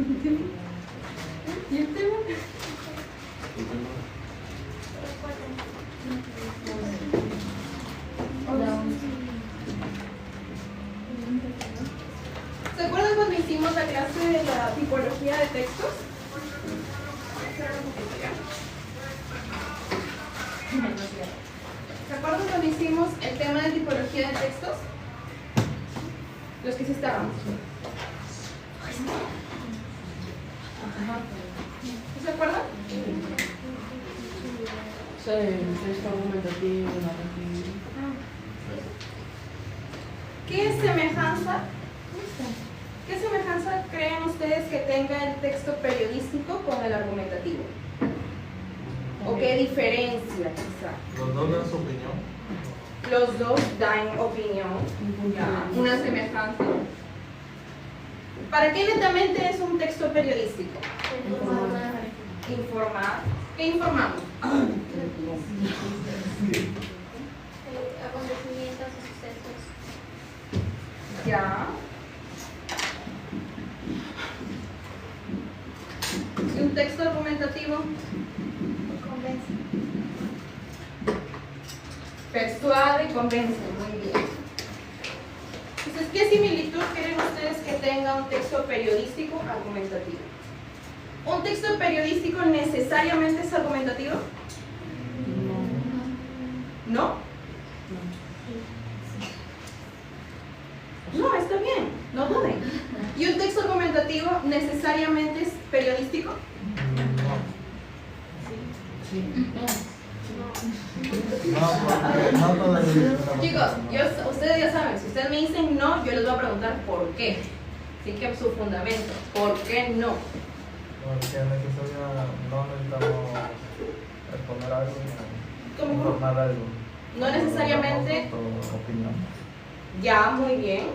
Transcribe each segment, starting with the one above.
¿Y el tema? ¿Se acuerdan cuando hicimos la clase de la tipología de textos? ¿Se acuerdan cuando hicimos el tema de tipología de textos? Los que sí estaban. ¿Se acuerdan? Sí, texto argumentativo, narrativo. ¿Qué semejanza creen ustedes que tenga el texto periodístico con el argumentativo? ¿O qué diferencia quizá? Los dos dan su opinión. Los dos dan opinión, ya, una semejanza. ¿Para qué netamente es un texto periodístico? Informar. ¿Qué informamos? Acontecimientos y sucesos. Ya. ¿Y un texto argumentativo? Convence. Persuade y convence. Muy bien. Entonces, ¿qué similitud creen ustedes que tenga un texto periodístico argumentativo? ¿Un texto periodístico necesariamente es argumentativo? ¿No? No, está bien, no duden. ¿Y un texto argumentativo necesariamente es periodístico? Sí. No todavía. Chicos, ustedes ya saben, si ustedes me dicen no, yo les voy a preguntar por qué. Así que su fundamento, ¿por qué no? Porque no necesitamos responder algo ¿Cómo? ni informar algo. No necesariamente. Tu opinión. Ya, muy bien.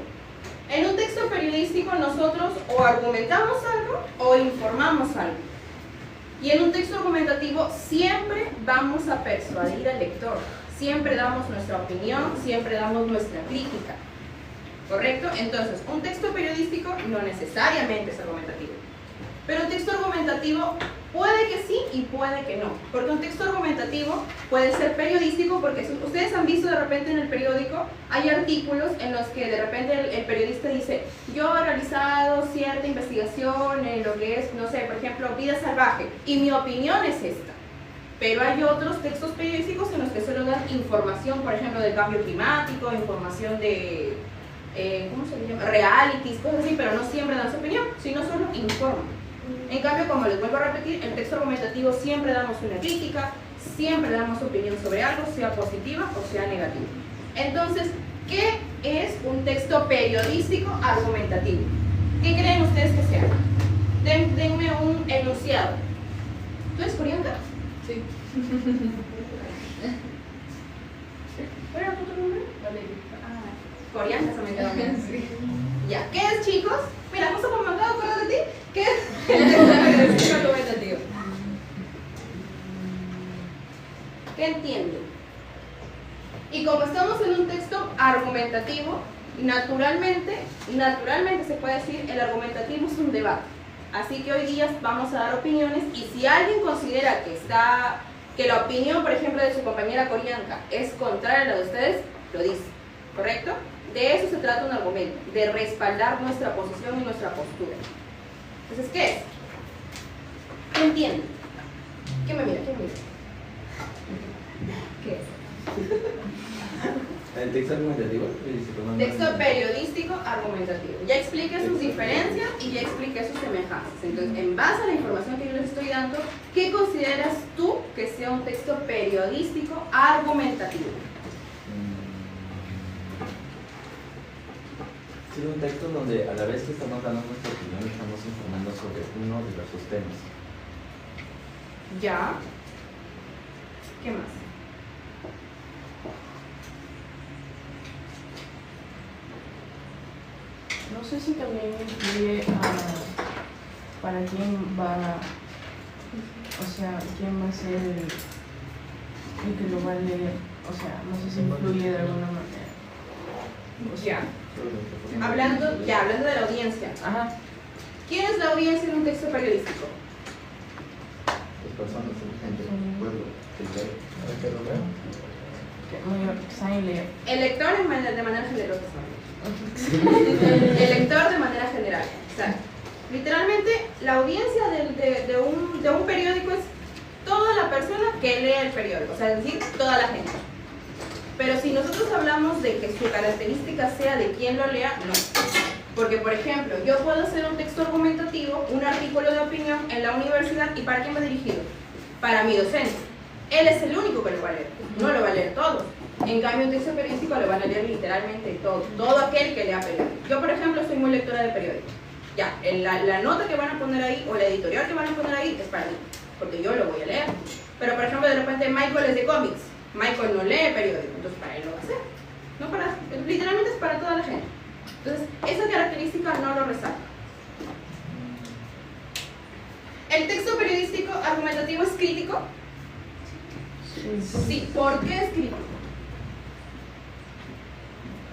En un texto periodístico nosotros o argumentamos algo o informamos algo. Y en un texto argumentativo siempre vamos a persuadir al lector. Siempre damos nuestra opinión, siempre damos nuestra crítica. ¿Correcto? Entonces, un texto periodístico no necesariamente es argumentativo. Pero un texto argumentativo puede que sí y puede que no. Porque un texto argumentativo puede ser periodístico porque ustedes han visto de repente en el periódico, hay artículos en los que de repente el periodista dice: yo he realizado cierta investigación en lo que es, no sé, por ejemplo, vida salvaje, y mi opinión es esta. Pero hay otros textos periodísticos en los que solo dan información, por ejemplo, del cambio climático, información de, ¿cómo se llama? Realities, cosas así, pero no siempre dan su opinión, sino solo informan. En cambio, como les vuelvo a repetir, el texto argumentativo siempre damos una crítica, siempre damos opinión sobre algo, sea positiva o sea negativa. Entonces, ¿qué es un texto periodístico argumentativo? ¿Qué creen ustedes que sea? Denme un enunciado. ¿Tú eres coreana? Sí. ¿Cuál era tu nombre? Valeria. Coreana, se me quedó bien. Sí. Ya, ¿qué es, chicos? Mira, justo como me acabo de acordar de ti, ¿qué es el texto periodístico argumentativo? ¿Qué entienden? Y como estamos en un texto argumentativo, naturalmente se puede decir, el argumentativo es un debate. Así que hoy día vamos a dar opiniones, y si alguien considera que la opinión, por ejemplo, de su compañera coreana es contraria a la de ustedes, lo dice, ¿correcto? De eso se trata un argumento, de respaldar nuestra posición y nuestra postura. Entonces, ¿qué es? ¿Qué entienden? ¿Qué me mira? ¿Qué me mira? ¿Qué es? El texto argumentativo. Texto periodístico argumentativo. Ya expliqué sus diferencias y ya expliqué sus semejanzas. Entonces, en base a la información que yo les estoy dando, ¿qué consideras tú que sea un texto periodístico argumentativo? Es un texto donde a la vez que estamos dando nuestra opinión, estamos informando sobre uno de diversos temas. Ya. ¿Qué más? No sé si también incluye para quién va, o sea, quién va a ser el que lo va a leer. O sea, no sé si incluye de alguna manera. Ya. Hablando de la audiencia. Ajá. ¿Quién es la audiencia en un texto periodístico? Las personas, gente, pueblo, que lee. ¿Para que lo vea? que saben leer. El lector de manera general. El lector de manera general. Exacto. Literalmente, la audiencia de un periódico es toda la persona que lee el periódico, o sea, es decir, toda la gente. Pero si nosotros hablamos de que su característica sea de quien lo lea, no. Porque, por ejemplo, yo puedo hacer un texto argumentativo, un artículo de opinión en la universidad, ¿y para quién va dirigido? Para mi docente. Él es el único que lo va a leer, no lo va a leer todos. En cambio, un texto periodístico lo van a leer literalmente todo aquel que lea periódico. Yo, por ejemplo, soy muy lectora de periódico. Ya, la nota que van a poner ahí, o la editorial que van a poner ahí, es para mí, porque yo lo voy a leer. Pero, por ejemplo, de repente Michael es de cómics, Michael no lee periódico, entonces para él lo va a hacer. No para, literalmente es para toda la gente. Entonces, esa característica no lo resalta. ¿El texto periodístico argumentativo es crítico? Sí. ¿Por qué es crítico?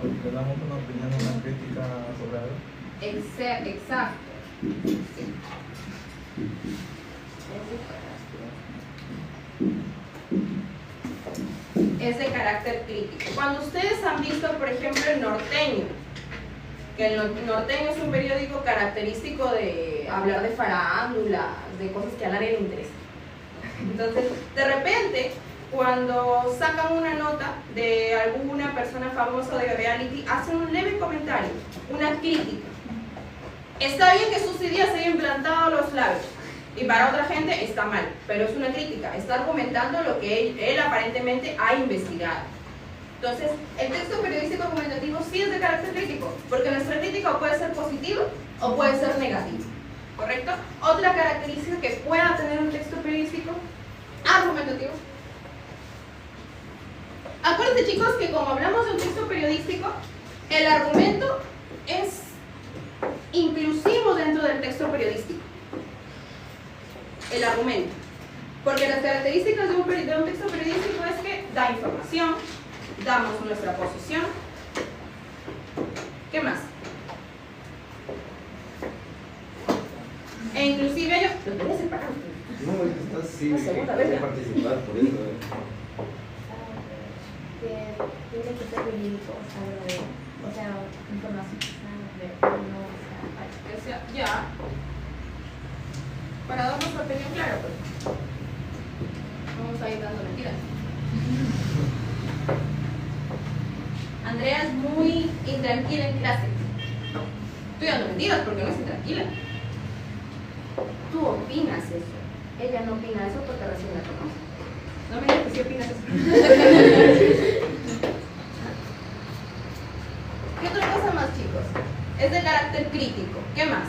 Porque damos una opinión, una crítica sobre algo. Exacto. Sí. Es de carácter crítico. Cuando ustedes han visto, por ejemplo, El Norteño, que El Norteño es un periódico característico de hablar de farándula, de cosas que a nadie le interesan. Entonces, de repente, cuando sacan una nota de alguna persona famosa de reality, hacen un leve comentario, una crítica. Está bien que sus ideas se hayan implantado los labios, y para otra gente está mal, pero es una crítica, está argumentando lo que él aparentemente ha investigado. Entonces, el texto periodístico argumentativo sí es de carácter crítico, porque nuestra crítica puede ser positiva o puede ser negativa, ¿correcto? Otra característica que pueda tener un texto periodístico argumentativo. Acuérdense, chicos, que como hablamos de un texto periodístico, el argumento es inclusivo dentro del texto periodístico. El argumento. Porque las características de un texto periodístico es que da información, damos nuestra posición. ¿Qué más? E inclusive yo... Lo voy a separar. No, es que estás sí, La segunda que vez, ¿no? participar por eso. Que tiene que ser verídico, o sea, información no, Que sea, ya. Para dar nuestra opinión clara, pues. Vamos a ir dando mentiras. Andrea es muy intranquila en clase. Estoy dando mentiras porque no es intranquila. Tú opinas eso. Ella no opina eso porque recién la conoce. No me digas que sí opinas eso. ¿Qué otra cosa más, chicos? Es de carácter crítico. ¿Qué más?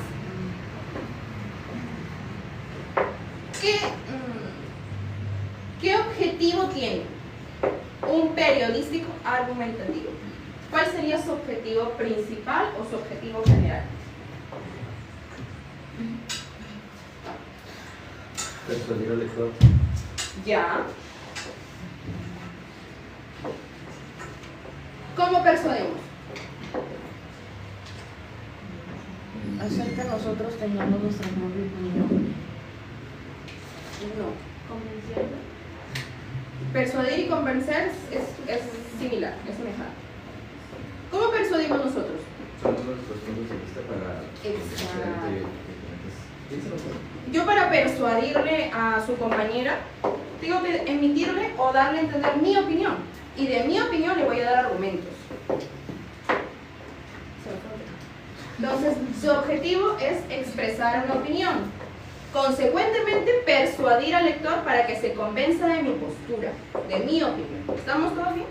¿Qué objetivo tiene un periodístico argumentativo? ¿Cuál sería su objetivo principal o su objetivo general? Persuadir al lector. Ya. ¿Cómo persuadimos? Hacer que nosotros tengamos nuestra propia opinión. No. convenciendo. Persuadir y convencer es similar, es semejante. ¿Cómo persuadimos nosotros? Son los puntos de vista para Exacto. Piénsalo. Yo para persuadirle a su compañera tengo que emitirle o darle a entender mi opinión, y de mi opinión le voy a dar argumentos. Entonces, su objetivo es expresar una opinión. Consecuentemente, persuadir al lector para que se convenza de mi postura, de mi opinión. ¿Estamos todos bien?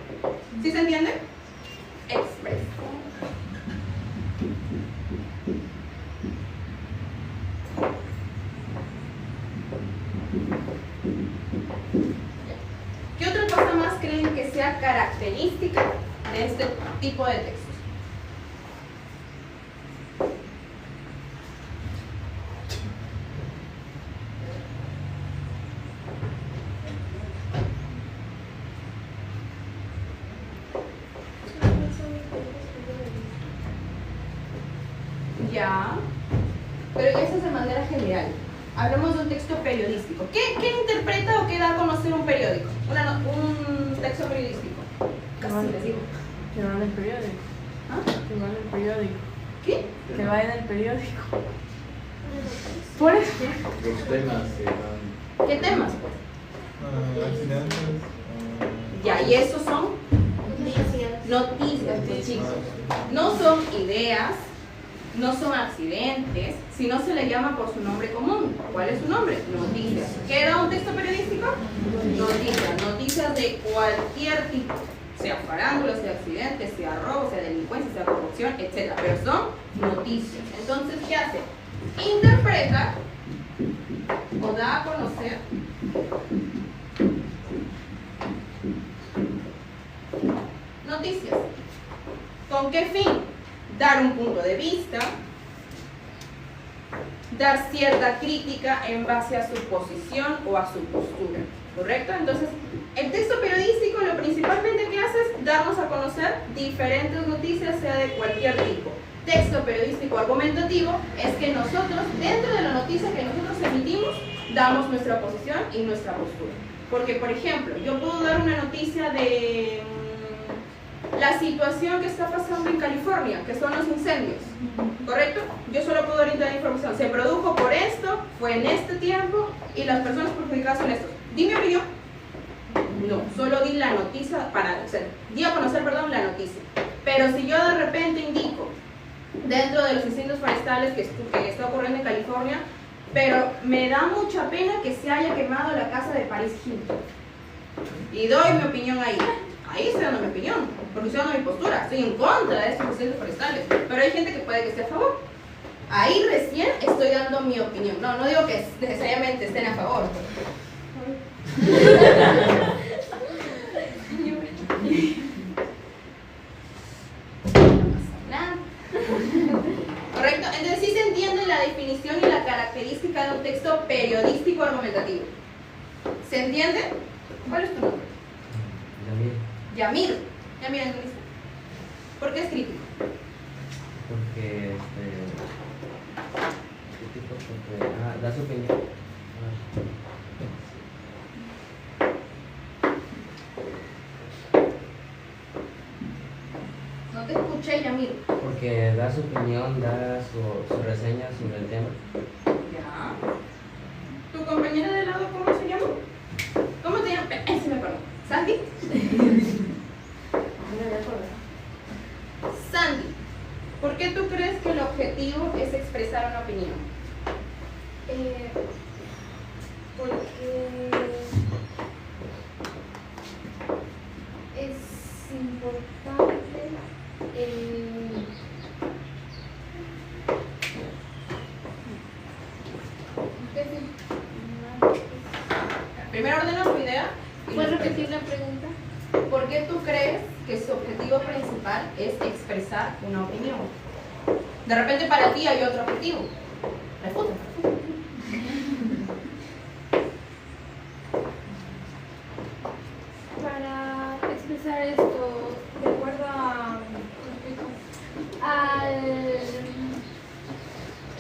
¿Sí se entiende? Express. ¿Qué otra cosa más creen que sea característica de este tipo de textos? Ya. pero eso es de manera general. Hablamos de un texto periodístico. ¿Qué interpreta o qué da a conocer un periódico? Un texto periodístico. Casi les digo. Que va en el periódico. ¿Ah? Que va en el periódico. ¿Qué? Que va en el periódico. Por eso. Los temas que van. ¿Qué temas, pues? Accidentes. Ya, y esos son Noticias. noticias, pues, chicos. No son ideas, no son accidentes, sino se le llama por su nombre común. ¿Cuál es su nombre? Noticias. ¿Qué era un texto periodístico? Noticias. Noticias de cualquier tipo. Sea farándula, sea accidentes, sea robo, sea delincuencia, sea corrupción, etc. Pero son noticias. Entonces, ¿qué hace? Interpreta o da a conocer noticias. ¿Con qué fin? Dar un punto de vista, dar cierta crítica en base a su posición o a su postura, ¿correcto? Entonces, el texto periodístico lo principalmente que hace es darnos a conocer diferentes noticias, sea de cualquier tipo. Texto periodístico argumentativo es que nosotros, dentro de la noticia que nosotros emitimos, damos nuestra posición y nuestra postura. Porque, por ejemplo, yo puedo dar una noticia de la situación que está pasando en California, que son los incendios, ¿correcto? Yo solo puedo dar la información. Se produjo por esto, fue en este tiempo y las personas perjudicadas son estos. ¿Di mi opinión? No, solo di la noticia di a conocer, la noticia. Pero si yo de repente indico dentro de los incendios forestales que está ocurriendo en California, pero me da mucha pena que se haya quemado la casa de Paris Hilton, y doy mi opinión ahí estoy dando mi opinión, porque estoy dando mi postura, estoy en contra de estos incendios forestales, pero hay gente que puede que esté a favor. Ahí recién estoy dando mi opinión. No digo que necesariamente estén a favor. ¿Correcto? Entonces sí se entiende la definición y la característica de un texto periodístico argumentativo. ¿Se entiende? ¿Cuál es tu nombre? Yamir. Yamir, ¿en lista? ¿Por qué es crítico? Porque da su opinión. No te escuché, Yamir. Porque da su opinión, da su reseña sobre el tema. Ya. ¿Tu compañera de lado cómo se llama? ¿Cómo te llamas? Sí me acuerdo. ¿Sandy? Sandy, ¿por qué tú crees que el objetivo es expresar una opinión? Porque es importante Primero ordena tu idea. ¿Puedes repetir la pregunta? ¿Por qué tú crees que su objetivo principal es expresar una opinión? De repente para ti hay otro objetivo. Refuta. Para expresar esto de acuerdo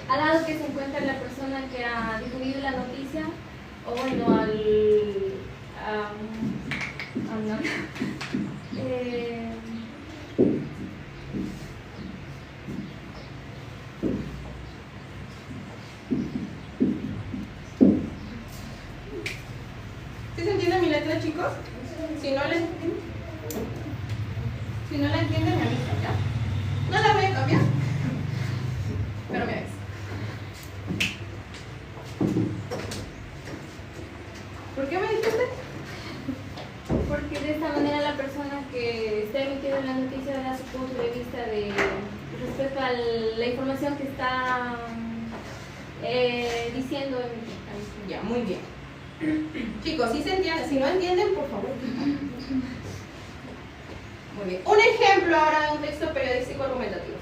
al lado que se encuentra la persona que ha difundido la noticia, o bueno, ¿Sí se entiende mi letra, chicos? Si no la entienden, me avisan, ¿ya? No la voy a cambiar, pero me avisan. ¿Por qué me dijiste? porque de esta manera la persona que está emitiendo la noticia da su punto de vista respecto a la información que está diciendo. Ya, muy bien. Chicos, ¿sí se entiende? Si no entienden, por favor. Muy bien. Un ejemplo ahora de un texto periodístico argumentativo.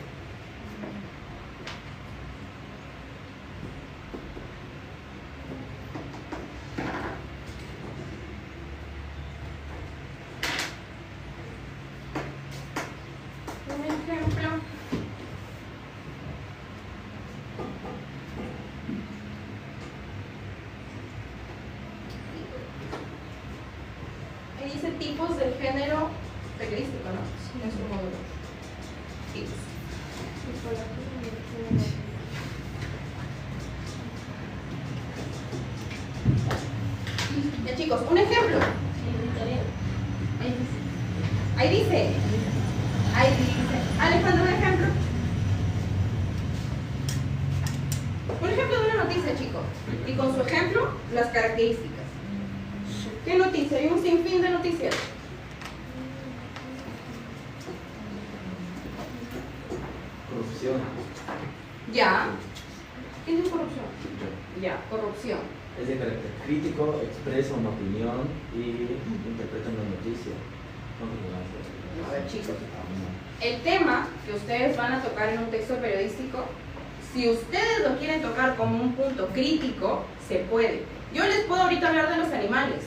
Un ejemplo. tipos del género periodístico, ¿no? En su módulo. Tipos. Ya chicos, un ejemplo. Ahí dice. Alejandro, un ejemplo. Un ejemplo de una noticia, chicos. Y con su ejemplo, las características. ¿Qué noticia? Hay un sinfín de noticias. Corrupción. Ya. ¿Qué es corrupción? Ya, corrupción. Es de carácter crítico, expresa una opinión y interpreta una noticia. A ver, chicos. El tema que ustedes van a tocar en un texto periodístico, si ustedes lo quieren tocar como un punto crítico, se puede. Yo les puedo ahorita hablar de los animales.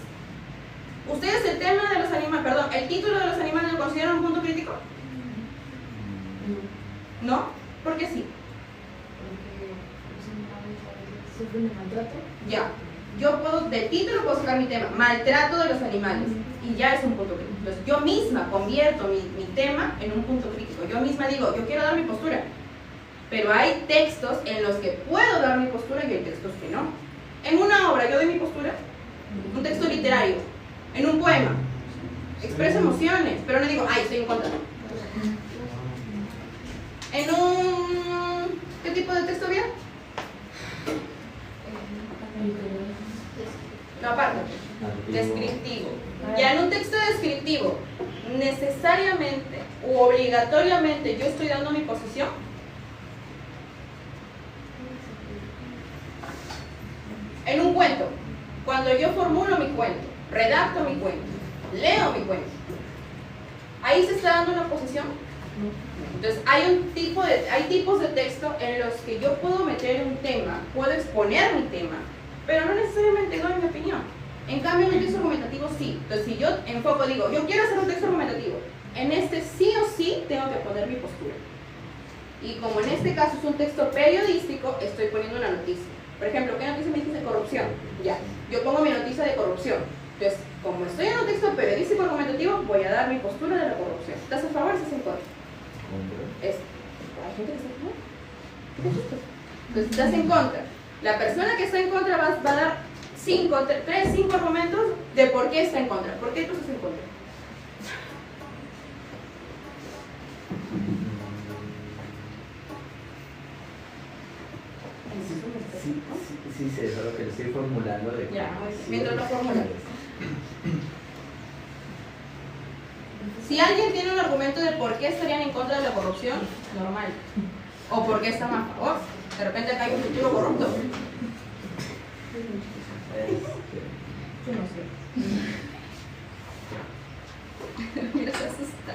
¿Ustedes el tema de los animales, perdón, el título de los animales lo consideran un punto crítico? ¿No? ¿Por qué sí? ¿Sufren de maltrato? Ya. Yo puedo, del título puedo sacar mi tema, maltrato de los animales, y ya es un punto crítico. Entonces, yo misma convierto mi tema en un punto crítico. Yo misma digo, yo quiero dar mi postura. Pero hay textos en los que puedo dar mi postura y hay textos que no. En una obra yo doy mi postura, un texto literario, en un poema, expreso emociones, pero no digo, ay, estoy en contra. En un... ¿qué tipo de texto había? No, aparte, descriptivo. Ya en un texto descriptivo, necesariamente u obligatoriamente yo estoy dando mi posición. En un cuento, cuando yo formulo mi cuento, redacto mi cuento, leo mi cuento, ¿ahí se está dando una posición? Entonces hay tipos de texto en los que yo puedo meter un tema, puedo exponer mi tema, pero no necesariamente doy mi opinión. En cambio en un texto argumentativo sí. Entonces si yo enfoco, digo, yo quiero hacer un texto argumentativo, en este sí o sí tengo que poner mi postura. Y como en este caso es un texto periodístico, estoy poniendo una noticia. Por ejemplo, ¿qué noticia me dices de corrupción? Ya, yo pongo mi noticia de corrupción. Entonces, como estoy en un texto periodístico argumentativo, voy a dar mi postura de la corrupción. ¿Estás a favor o estás en contra? Hay gente que está en contra. ¿Qué te asustas? Entonces, estás en contra. La persona que está en contra va a dar 5 argumentos de por qué está en contra. ¿Por qué tú estás en contra? Sí, sé, solo que lo estoy formulando de que... Ya, mientras lo formulas. Si alguien tiene un argumento de por qué estarían en contra de la corrupción, normal. O por qué están a favor. De repente acá hay un futuro corrupto. Yo no sé. Mira, se asusta.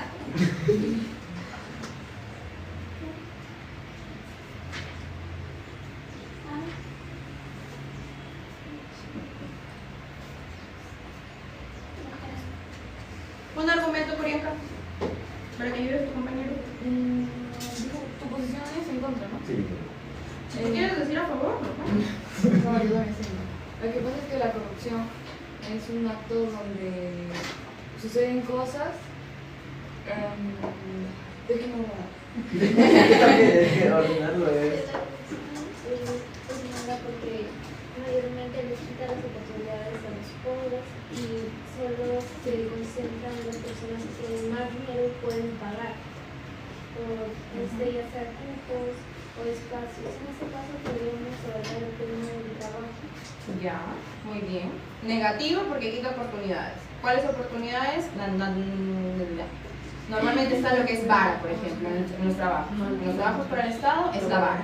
Un argumento, Corianca, para que ayude a tu compañero. Tu posición es en contra, ¿no? Sí. ¿Qué quieres decir a favor? No, ayúdame, sí. Lo que pasa es que la corrupción es un acto donde suceden cosas. Déjenme hablar. Ordenarlo es... Porque mayormente les quita las oportunidades a los pobres y solo se concentran en las personas que más dinero pueden pagar por ya sea cupos o espacios. En este caso podríamos hablar del tema del trabajo. Ya, muy bien. Negativo porque quita oportunidades. ¿Cuáles oportunidades? Normalmente está lo que es vara, por ejemplo, en los trabajos. En los trabajos para el Estado es la vara.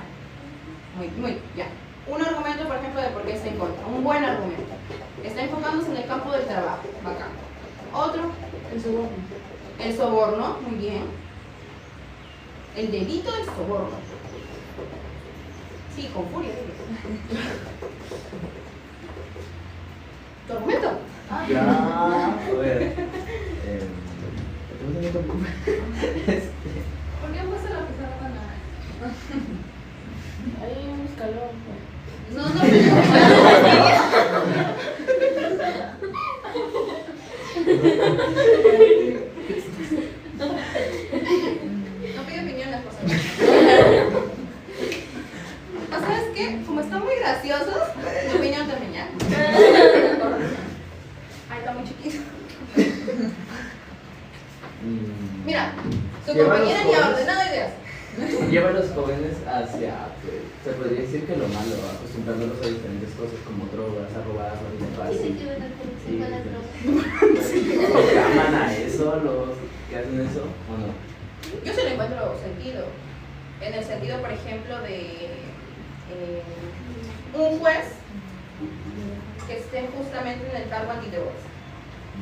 Muy, ya. Un argumento, por ejemplo, de por qué está en contra. Un buen argumento. Está enfocándose en el campo del trabajo. Bacán. Otro. El soborno. El soborno. Muy bien. El delito del soborno. Sí, con furia. ¿Tu argumento? Ya, a ver. ¿Por qué han puesto la pizarra tan alta? Hay un escalón. No, Lleva a los compañera ya ha jóvenes- ordenado ideas. Lleva a los jóvenes hacia, pues, se podría decir que lo malo, acostumbrándolos a diferentes cosas como drogas, a robar, la vida Y se fácil. tiene una conexión con las drogas. ¿Los llaman a eso, los que hacen eso o no? Yo se le encuentro sentido. En el sentido, por ejemplo, de un juez que esté justamente en el cargo antidrogas.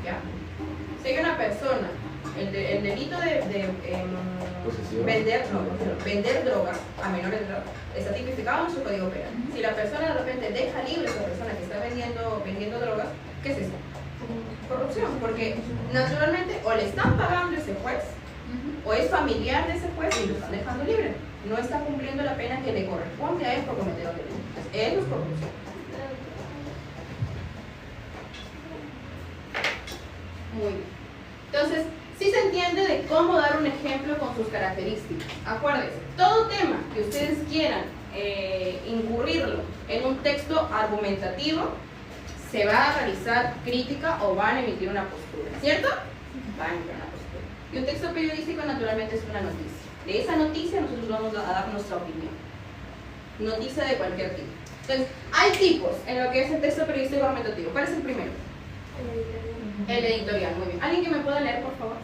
¿Ya? Si hay una persona, el delito de Posesión. vender drogas a menores de edad está tipificado en nuestro código penal. Si la persona de repente deja libre a esa persona que está vendiendo drogas, ¿qué es eso? Corrupción, porque naturalmente o le están pagando ese juez o es familiar de ese juez y lo están dejando libre. No está cumpliendo la pena que le corresponde a él por cometer el delito. Entonces, eso es corrupción. Muy bien. Entonces, sí se entiende de cómo dar un ejemplo con sus características. Acuérdense, todo tema que ustedes quieran incurrirlo en un texto argumentativo, se va a realizar crítica o van a emitir una postura, ¿cierto? Van a emitir una postura. Y un texto periodístico naturalmente es una noticia. De esa noticia nosotros vamos a dar nuestra opinión. Noticia de cualquier tipo. Entonces, hay tipos en lo que es el texto periodístico argumentativo. ¿Cuál es el primero? El editorial, muy bien. ¿Alguien que me pueda leer, por favor?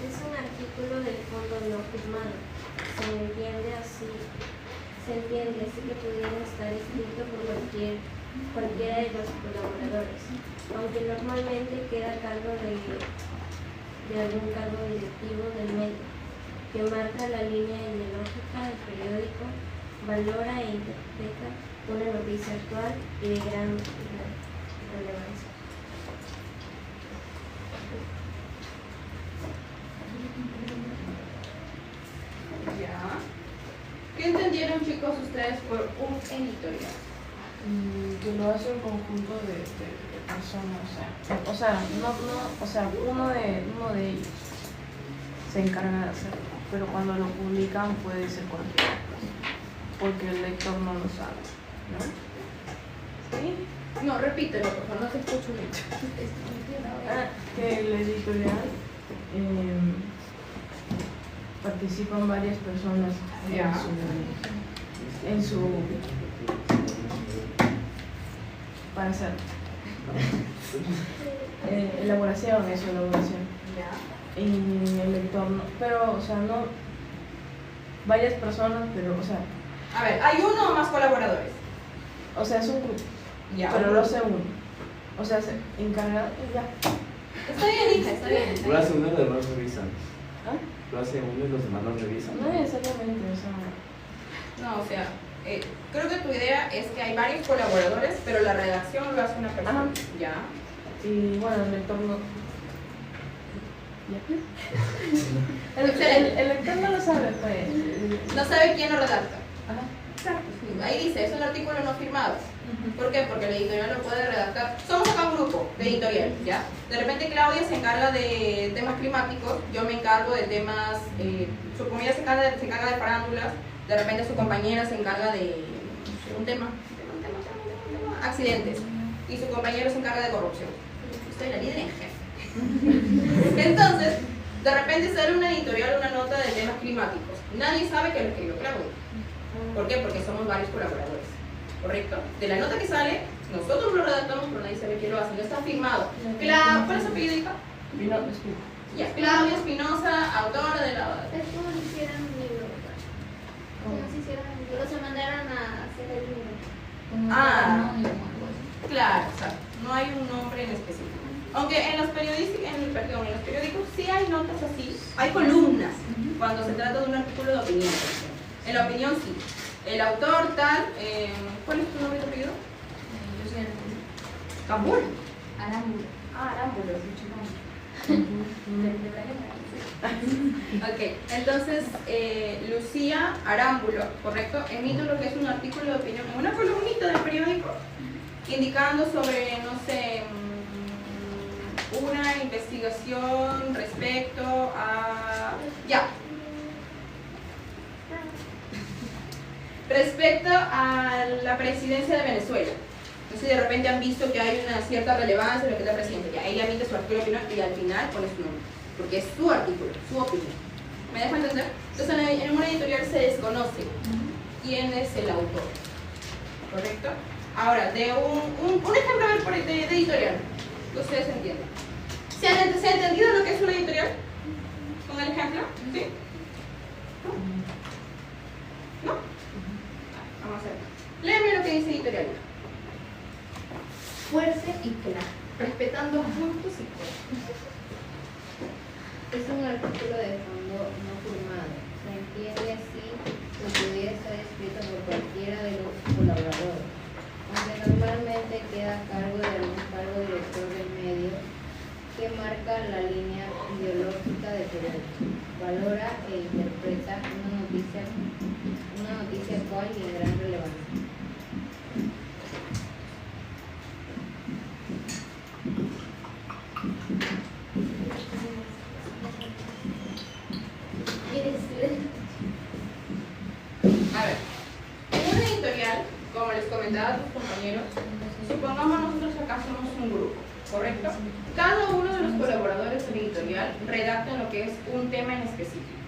Es un artículo del fondo no firmado. Se entiende así que pudiera estar escrito por cualquiera de los colaboradores, aunque normalmente queda a cargo de algún cargo directivo del medio, que marca la línea ideológica del periódico, valora e interpreta una noticia actual y de gran relevancia. Ya. ¿Qué entendieron, chicos, ustedes por un editorial? Que lo hace un conjunto de personas, uno de ellos se encarga de hacerlo, pero cuando lo publican puede ser cualquiera, porque el lector no lo sabe, ¿no? ¿Sí? No, repítelo, por favor, no te escucho mucho. Que el editorial participan varias personas Ya. en su para hacer elaboración. Ya. Y el lector no, pero o sea, no varias personas, pero o sea, A ver, ¿hay uno o más colaboradores? es un grupo, Ya. pero lo hace uno, o sea, se encarga y ya. Está bien, hija, está bien. Lo hace uno y los demás revisan. ¿Ah? Lo hace uno y los demás lo revisan. No necesariamente, o sea, No, o sea, creo que tu idea es que hay varios colaboradores, pero la redacción lo hace una persona. Ajá. Ya. y bueno, el lector no. ¿Ya? El lector no lo sabe, pues. No sabe quién lo redacta. Ajá. Exacto. Ahí dice, es un artículo no firmado. ¿Por qué? Porque el editorial lo puede redactar. Somos acá un grupo de editorial, ¿ya? De repente Claudia se encarga de temas climáticos, yo me encargo de temas, su compañera se encarga de farándulas, de repente su compañera se encarga de un tema, accidentes, y su compañero se encarga de corrupción. Usted es la líder en jefe. Entonces, de repente sale una editorial, una nota de temas climáticos. Nadie sabe que lo escribió Claudia. ¿Por qué? Porque somos varios colaboradores. ¿Correcto? De la nota que sale, nosotros lo redactamos, pero nadie sabe quién lo hace. No está firmado. ¿Cuál es su apellido, hija? Vino, explica. Ya, Claudia Espinosa, autora de la... Es como si hicieran un libro, ¿verdad? Como si hicieran un libro, se mandaran a hacer el libro. Ah, claro, exacto. No hay un nombre en específico. Aunque en los periódicos sí hay notas así, hay columnas cuando se trata de un artículo de opinión. En la opinión sí. El autor tal, ¿cuál es tu nombre y tu apellido? Yo soy Cambur. Arámbulo. Ah, Arámbulo. Ok, entonces Lucía Arámbulo, ¿correcto? Emite lo que es un artículo de opinión en una columnita del periódico indicando sobre, no sé, una investigación respecto a... Ya. Respecto a la presidencia de Venezuela. No sé si de repente han visto que hay una cierta relevancia en lo que es la presidenta. Ya, ella emite su artículo de opinión y al final pone su nombre, porque es su artículo, su opinión. ¿Me dejo entender? Entonces en una editorial se desconoce quién es el autor, ¿correcto? Ahora, de un ejemplo a ver, de editorial, que ustedes entiendan. ¿Se ha entendido lo que es una editorial? ¿Con el ejemplo? ¿Sí? ¿No? Vamos a ver. Léeme lo que dice editorial. Fuerte y claro, respetando puntos y cosas. Es un artículo de fondo no firmado. Se entiende así que pudiera estar escrito por cualquiera de los colaboradores, aunque normalmente queda a cargo de algún cargo director del medio que marca la línea ideológica del periódico. Valora e interpreta una noticia actual y de gran relevancia. A ver, en una editorial, como les comentaba a tus compañeros, supongamos nosotros acá somos un grupo, ¿correcto? Cada uno de los colaboradores de la editorial redacta lo que es un tema en específico,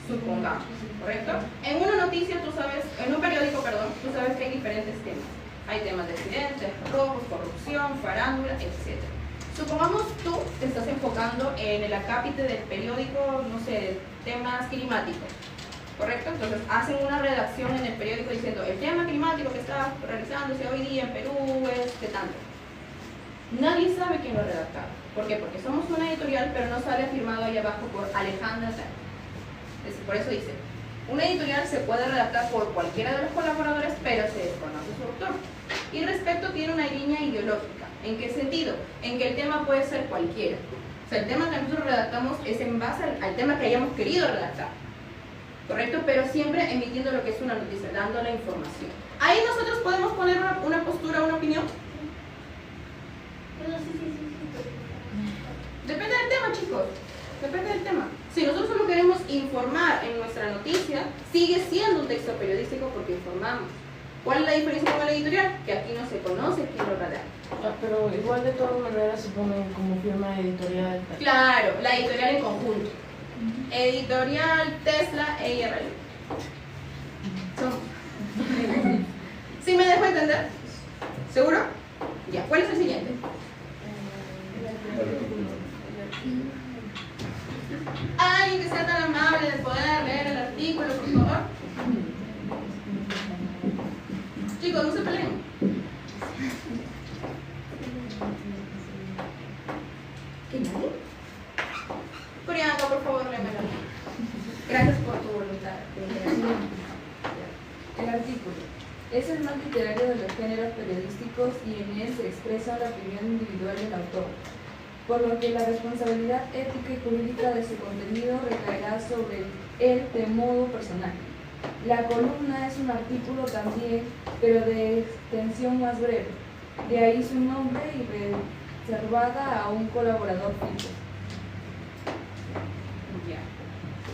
supongamos, ¿correcto? En una noticia, tú sabes, en un periódico, perdón, tú sabes que hay diferentes temas. Hay temas de accidentes, robos, corrupción, farándula, etc. Supongamos tú te estás enfocando en el acápite del periódico, no sé, temas climáticos, ¿correcto? Entonces hacen una redacción en el periódico diciendo el tema climático que está realizándose hoy día en Perú es de tanto. Nadie sabe quién lo ha redactado. ¿Por qué? Porque somos una editorial, pero no sale firmado ahí abajo por Alejandra Tal. Por eso dice, una editorial se puede redactar por cualquiera de los colaboradores, pero se desconoce su autor. Y respecto tiene una línea ideológica. ¿En qué sentido? En que el tema puede ser cualquiera. O sea, el tema que nosotros redactamos es en base al tema que hayamos querido redactar, ¿correcto? Pero siempre emitiendo lo que es una noticia, dando la información. Ahí nosotros podemos poner una postura, una opinión. Depende del tema, chicos. Depende del tema. Si nosotros solo queremos informar en nuestra noticia, sigue siendo un texto periodístico porque informamos. ¿Cuál es la diferencia con el editorial? Que aquí no se conoce quién lo redacta. Pero igual de todas maneras se pone como firma editorial. Claro, la editorial en conjunto. Editorial Tesla EIRL. ¿Sí me dejo entender? ¿Seguro? Ya, ¿cuál es el siguiente? Alguien que sea tan amable de poder leer el artículo, por favor. Chicos, no se peleen. ¿Qué nadie? Priyanka, por favor, léemelo. Gracias por tu voluntad. El artículo es el más literario de los géneros periodísticos y en él se expresa la opinión individual del autor, por lo que la responsabilidad ética y jurídica de su contenido recaerá sobre él de modo personal. La columna es un artículo también, pero de extensión más breve, de ahí su nombre y reservada a un colaborador fijo.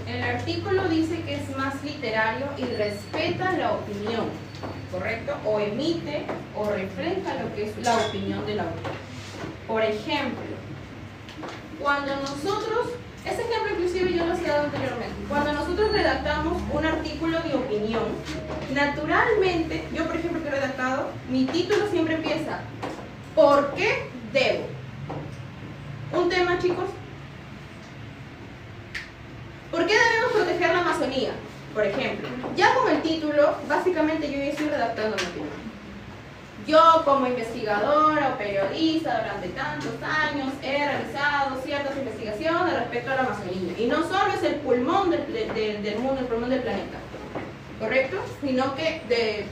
El artículo dice que es más literario y respeta la opinión, ¿correcto? O emite o refleja lo que es la opinión del autor. Por ejemplo, cuando nosotros, ese ejemplo inclusive yo lo he dado anteriormente, cuando nosotros redactamos un artículo de opinión, naturalmente, yo por ejemplo que he redactado, mi título siempre empieza, ¿por qué debo? Un tema, chicos. ¿Por qué debemos proteger la Amazonía? Por ejemplo, ya con el título, básicamente yo ya estoy redactando mi opinión. Yo como investigadora o periodista durante tantos años he realizado ciertas investigaciones respecto a la Amazonía. Y no solo es el pulmón del mundo, el pulmón del planeta, ¿correcto? Sino que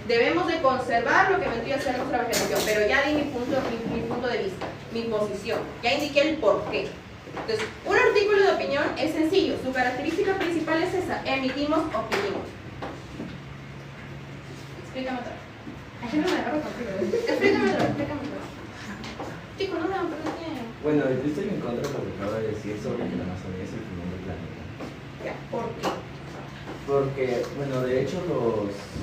debemos de conservar lo que vendría a ser nuestra vegetación. Pero ya di mi punto de vista, mi posición. Ya indiqué el porqué. Entonces, un artículo de opinión es sencillo. Su característica principal es esa. Emitimos opinión. Explícame otra. Ay, no me agarro contigo. Explícame otra. Chicos, no me van a perder tiempo. Bueno, yo estoy en contra de lo que acaba de decir sobre que la Amazonía es el pulmón del planeta. Ya, ¿por qué? Porque, bueno, de hecho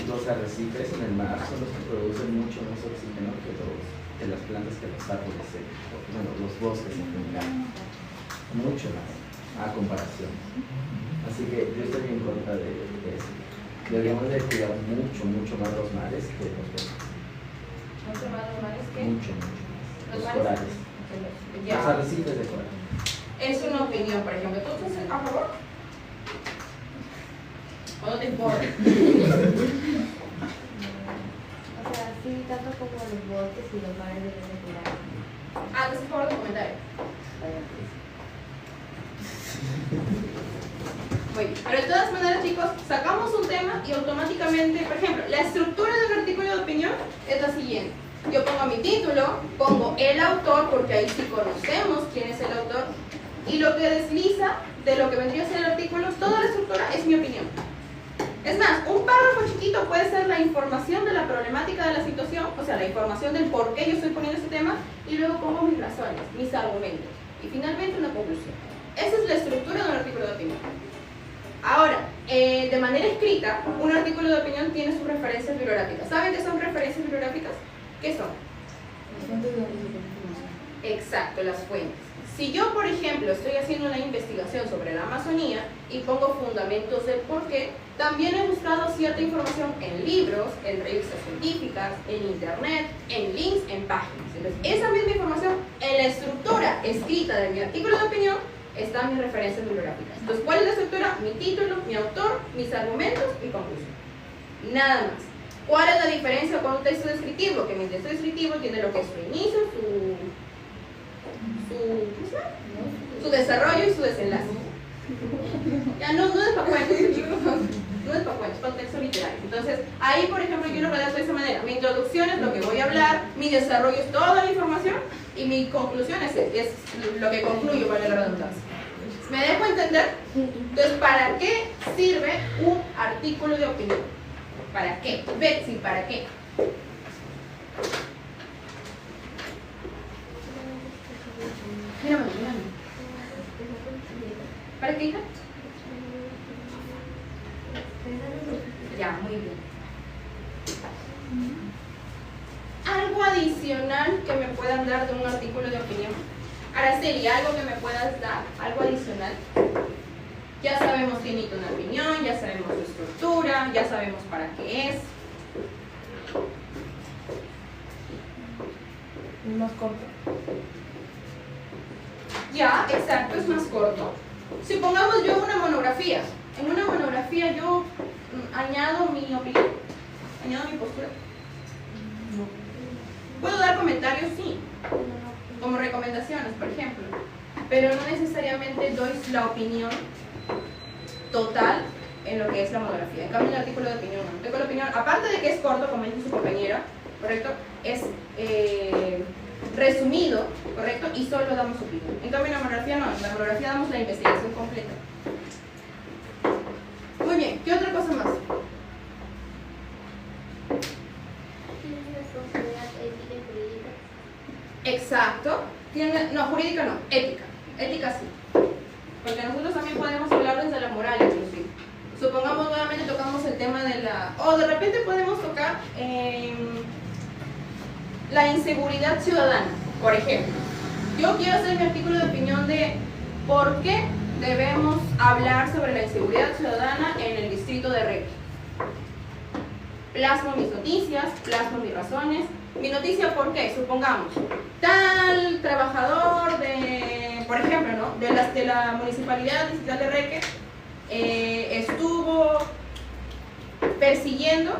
los arrecifes en el mar son los que producen mucho más oxígeno que las plantas, que los árboles, bueno, los bosques en general. Mucho más, a comparación. Así que yo estoy en contra de eso. Deberíamos de cuidar mucho más los mares que los bosques. ¿Mucho más los mares que? Mucho más. ¿Los Los mares? corales. Ya. Los arrecifes de coral. Es una opinión, por ejemplo. ¿Tú estás a favor? ¿O no te importa? O sea, sí, tanto como los bosques y los mares deben de cuidar. Ah, ¿estás a favor del comentario? Muy bien. Pero de todas maneras, chicos, sacamos un tema y automáticamente, por ejemplo, la estructura del artículo de opinión es la siguiente. Yo pongo mi título, pongo el autor, porque ahí sí conocemos quién es el autor, y lo que desliza de lo que vendría a ser el artículo, toda la estructura es mi opinión. Es más, un párrafo chiquito puede ser la información de la problemática de la situación, o sea, la información del por qué yo estoy poniendo este tema, y luego pongo mis razones, mis argumentos, y finalmente una conclusión. Esa es la estructura de un artículo de opinión. Ahora, de manera escrita, un artículo de opinión tiene sus referencias bibliográficas. ¿Saben qué son referencias bibliográficas? ¿Qué son? Las fuentes de donde se obtiene información. Exacto, las fuentes. Si yo, por ejemplo, estoy haciendo una investigación sobre la Amazonía y pongo fundamentos del por qué, también he buscado cierta información en libros, en revistas científicas, en internet, en links, en páginas. Entonces, esa misma información en la estructura escrita de mi artículo de opinión están mis referencias bibliográficas. Entonces, ¿cuál es la estructura? Mi título, mi autor, mis argumentos y conclusión. Nada más. ¿Cuál es la diferencia con un texto descriptivo? Que mi texto descriptivo tiene lo que es su inicio, su desarrollo y su desenlace. Ya no es para cuentos, chicos, no es para cuentos, es para texto literario. Entonces, ahí, por ejemplo, yo lo redacto de esa manera. Mi introducción es lo que voy a hablar, mi desarrollo es toda la información y mi conclusión es lo que concluyo, para la redundancia. ¿Me dejo entender? Entonces, ¿para qué sirve un artículo de opinión? ¿Para qué? Betsy, ¿para qué? Mírame. ¿Para qué, hija? Ya, muy bien. Algo adicional que me puedan dar de un artículo de opinión. Araceli, algo que me puedas dar, algo adicional. Ya sabemos quién emite una opinión, ya sabemos su estructura, ya sabemos para qué es. Es más corto. Ya, exacto, es más corto. Si pongamos yo una monografía, en una monografía yo añado mi opinión, añado mi postura. Puedo dar comentarios, sí, como recomendaciones, por ejemplo, pero no necesariamente doy la opinión total en lo que es la monografía. En cambio, un artículo de opinión, un artículo de opinión, aparte de que es corto, como dice su compañera, ¿correcto? Es resumido, ¿correcto? Y solo damos opinión. En cambio, en la monografía no, en la monografía damos la investigación completa. Muy bien, ¿qué otra cosa más? ¿Tiene responsabilidad ética y jurídica? Exacto. No, jurídica no, ética. Ética sí. Porque nosotros también podemos hablar desde la moral, inclusive. Supongamos nuevamente tocamos el tema de la... O de repente podemos tocar la inseguridad ciudadana, por ejemplo. Yo quiero hacer mi artículo de opinión de por qué debemos hablar sobre la inseguridad ciudadana en el distrito de Requi. Plasmo mis noticias, plasmo mis razones. Mi noticia, ¿por qué? Supongamos, tal trabajador de, por ejemplo, ¿no? de la municipalidad distrital de Reque estuvo persiguiendo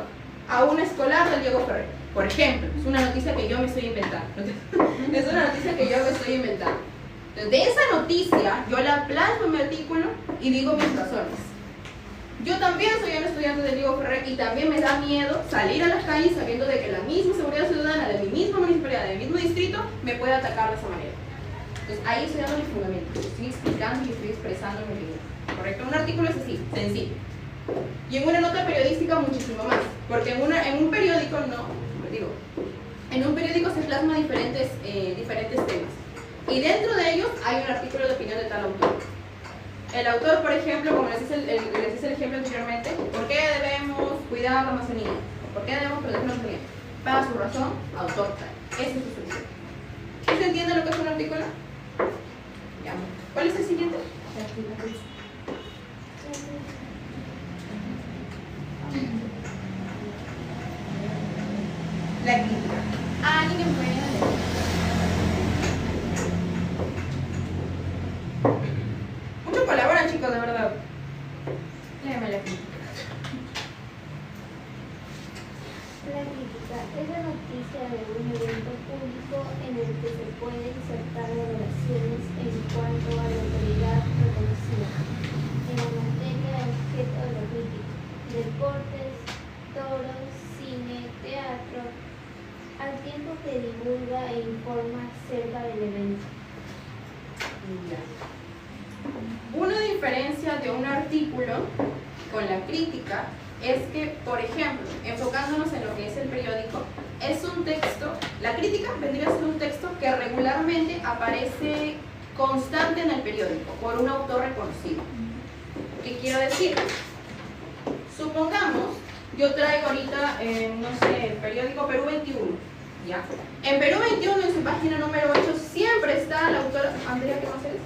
a un escolar del Diego Ferrer, por ejemplo. Es una noticia que yo me estoy inventando. Es una noticia que yo me estoy inventando. Entonces, de esa noticia, yo la plasmo en mi artículo y digo mis razones. Yo también soy un estudiante del Diego Ferrer y también me da miedo salir a las calles sabiendo de que la misma seguridad ciudadana de mi misma municipalidad, de mi mismo distrito, me puede atacar de esa manera. Entonces ahí estoy dando mi fundamento, estoy explicando y estoy expresando mi opinión. ¿Correcto? Un artículo es así, sencillo. Y en una nota periodística muchísimo más, porque en un periódico no, digo, en un periódico se plasma diferentes temas. Y dentro de ellos hay un artículo de opinión de tal autor. El autor, por ejemplo, como les hice el ejemplo anteriormente, ¿por qué debemos cuidar la Amazonía? ¿Por qué debemos proteger la Amazonía? Para su razón, autor tal. Esa es su solución. ¿Se entiende lo que es un artículo? Ya. ¿Cuál es el siguiente? La crítica. ¿Alguien me puede leer? Mucho colaboran, chicos, de verdad. Léeme la crítica. La crítica es la noticia de un evento público en el que se puede insertar valoraciones en cuanto a la autoridad reconocida en la materia objeto de la crítica, deportes, toros, cine, teatro, al tiempo que divulga e informa acerca del evento. Una diferencia de un artículo con la crítica es que, por ejemplo, enfocándonos en lo que es el periódico, es un texto, la crítica vendría a ser un texto que regularmente aparece constante en el periódico por un autor reconocido. ¿Qué quiero decir? Supongamos, yo traigo ahorita, no sé, el periódico Perú 21, ¿ya? En Perú 21, en su página número 8, siempre está la autora, Andrea, ¿qué más eres?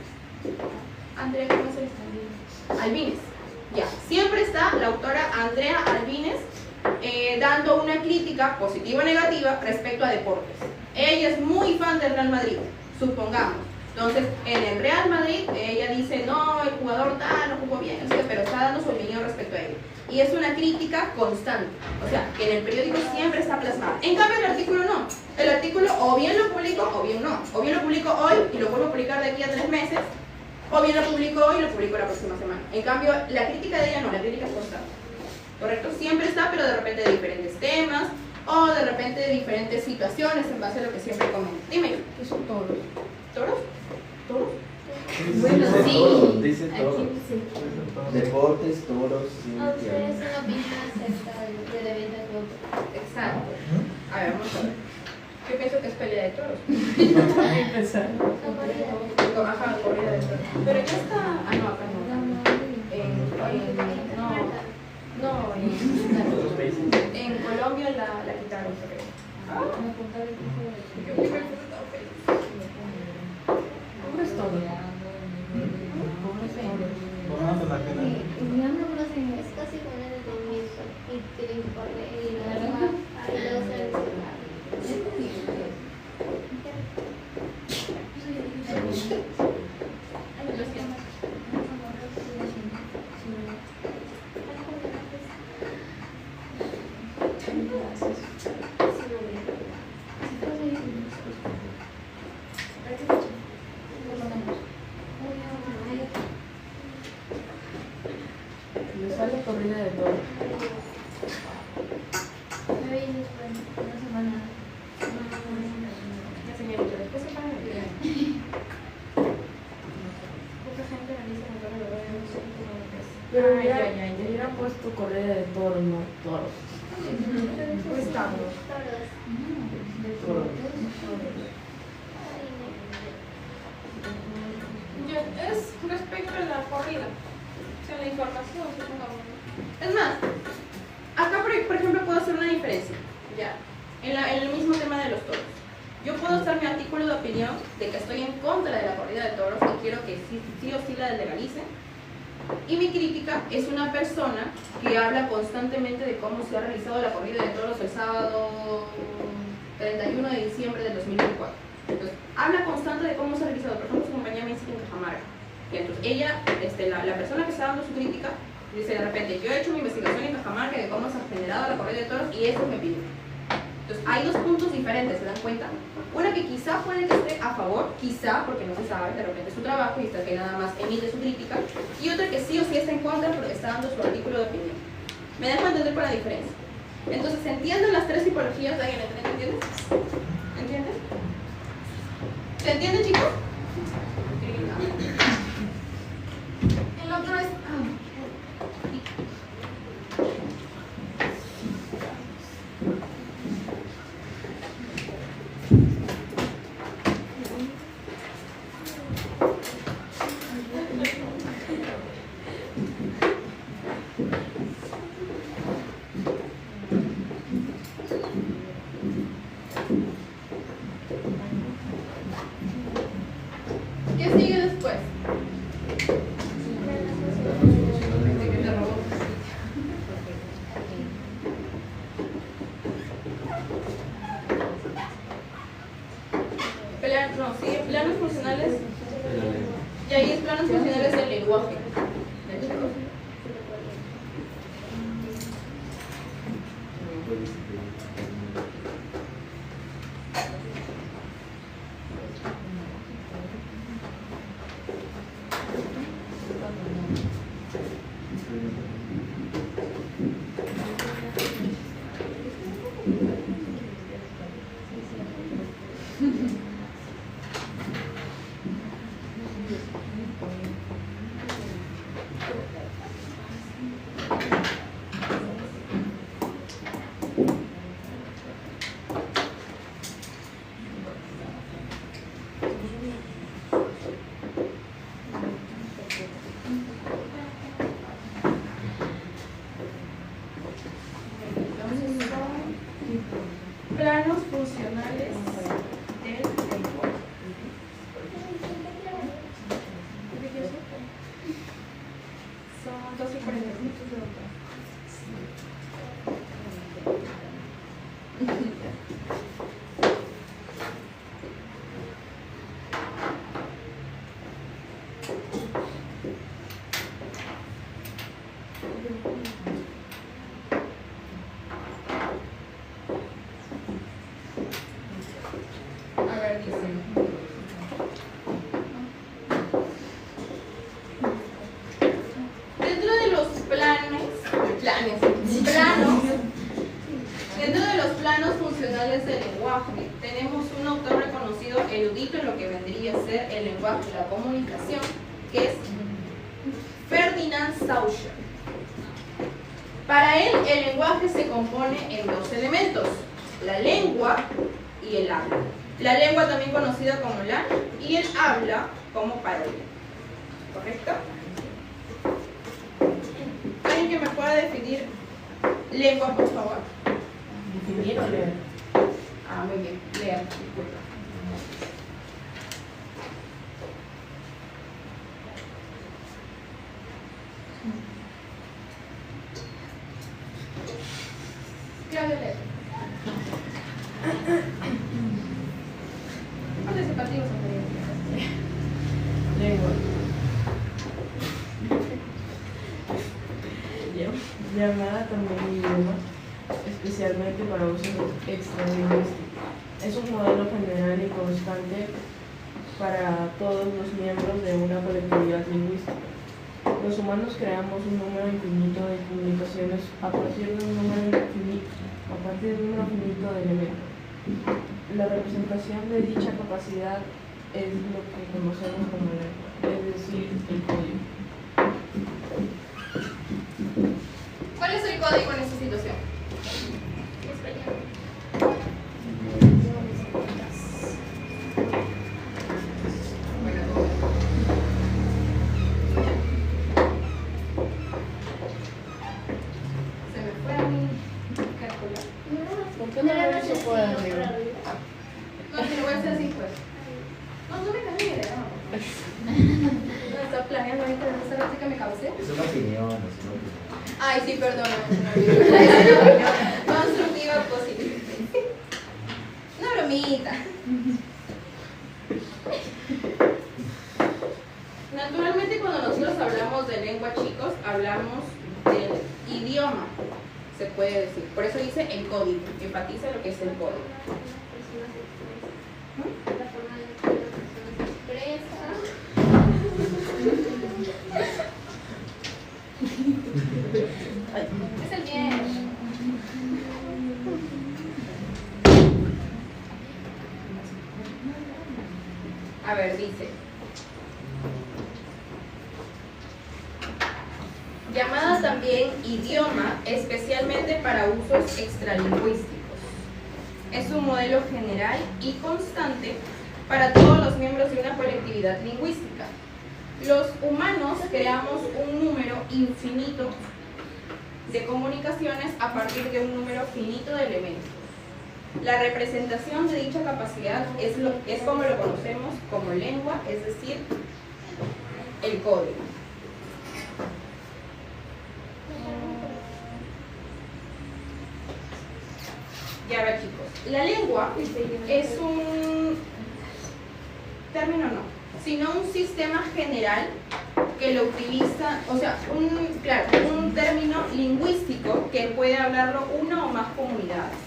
Andrea, ¿qué más eres? Albines. Ya, siempre está la autora Andrea Albines dando una crítica positiva o negativa respecto a deportes. Ella es muy fan del Real Madrid, supongamos. Entonces, en el Real Madrid, ella dice, no, el jugador tal no jugó bien, pero está dando su opinión respecto a ello. Y es una crítica constante, o sea, que en el periódico siempre está plasmada. En cambio, el artículo no. El artículo o bien lo publico o bien no. O bien lo publico hoy y lo vuelvo a publicar de aquí a 3 meses, o bien lo publico hoy y lo publico la próxima semana. En cambio, la crítica de ella no, la crítica es constante. ¿Correcto? Siempre está, pero de repente de diferentes temas o de repente de diferentes situaciones en base a lo que siempre comento. Dime. ¿Qué son toros? ¿Toros? ¿Toros? Bueno, sí. Dice Aquí todo. sí. Deportes, toros, A ustedes una opinión acerca del evento de voto. Exacto. A ver, vamos a ver. Yo pienso que es pelea de toros. Empezar. Ajá, corrida de toros. Pero ya está. Ah, no, acá no. En Colombia la quitaron, creo. Pobres toros. Tomando la pena. Ya no conocen, es casi como un entendimiento y que le informe y lo demás, ahí luego se Le sale corrida de toros. Ya señorita, después se pagan el día. Mucha gente analiza el valor de no sé cómo es. Pero Ay, hubiera, ay, ay, ay. hubiera puesto corrida de toros, no toros. Pues estamos. Es respecto a la corrida, o sea, la información, supongamos. Es más, acá por ejemplo puedo hacer una diferencia, ya, en el mismo tema de los toros. Yo puedo hacer mi artículo de opinión de que estoy en contra de la corrida de toros y quiero que sí o sí la legalicen. Y mi crítica es una persona que habla constantemente de cómo se ha realizado la corrida de toros el sábado 31 de diciembre del 2024. Entonces, habla constante de cómo se ha realizado, por ejemplo, su compañía México en Cajamarca. Y entonces, ella, la persona que está dando su crítica, dice de repente, yo he hecho mi investigación en Cajamarca de cómo se ha generado la corrida de toros y esa es mi opinión. Entonces, hay dos puntos diferentes, ¿se dan cuenta? Una que quizá puede que esté a favor, quizá, porque no se sabe, de repente es su trabajo y está que nada más emite su crítica, y otra que sí o sí está en contra porque está dando su artículo de opinión. Me dejo entender por la diferencia. Entonces, ¿se entienden las tres tipologías de alguien? ¿Entiendes? ¿Entiendes? ¿Se entiende, chicos? El otro es... chicos? Planos funcionales del lenguaje. Son 12:45 de otra. A ver, dice. Dentro de los planos, dentro de los planos funcionales del lenguaje, tenemos un autor reconocido erudito en lo que vendría a ser el lenguaje y la comunicación, que es Ferdinand Saussure. Para él, el lenguaje se compone en dos elementos: la lengua y el habla. La lengua también conocida como la y el habla como parodia. ¿Correcto? ¿Alguien que me pueda definir lengua, por favor? ¿Definir o leer? Ah, muy bien. Leer, disculpa. Claudia, leer. Participativos o Lengua. Llamada también idioma, especialmente para usos extralingüísticos. Es un modelo general y constante para todos los miembros de una colectividad lingüística. Los humanos creamos un número infinito de comunicaciones a partir de un número finito de elementos. La representación de dicha capacidad es lo que conocemos como lengua, es decir, el código. ¿Cuál es el código en esta situación? Se me fue a mi calculadora. ¿Por qué no lo hizo por arriba? No, te lo voy a hacer así pues. No me cambies de idea. No está planeando ahorita en esta vez que me cabecé. Es una opinión, es una opinión. Ay, sí, perdóname. Constructiva positiva. Una bromita. Naturalmente, cuando nosotros hablamos de lengua, chicos, hablamos del idioma, se puede decir. Por eso dice el código. Enfatiza lo que es el código. La forma en que las personas se expresan. Es el bien. A ver, dice. Llamada también idioma, especialmente para usos extralingüísticos. Es un modelo general y constante para todos los miembros de una colectividad lingüística. Los humanos creamos un número infinito de comunicaciones a partir de un número finito de elementos. La representación de dicha capacidad es como lo conocemos como lengua, es decir, el código. Ya ver, chicos, la lengua es un término no, sino un sistema general que lo utiliza, o sea, un término lingüístico que puede hablarlo una o más comunidades,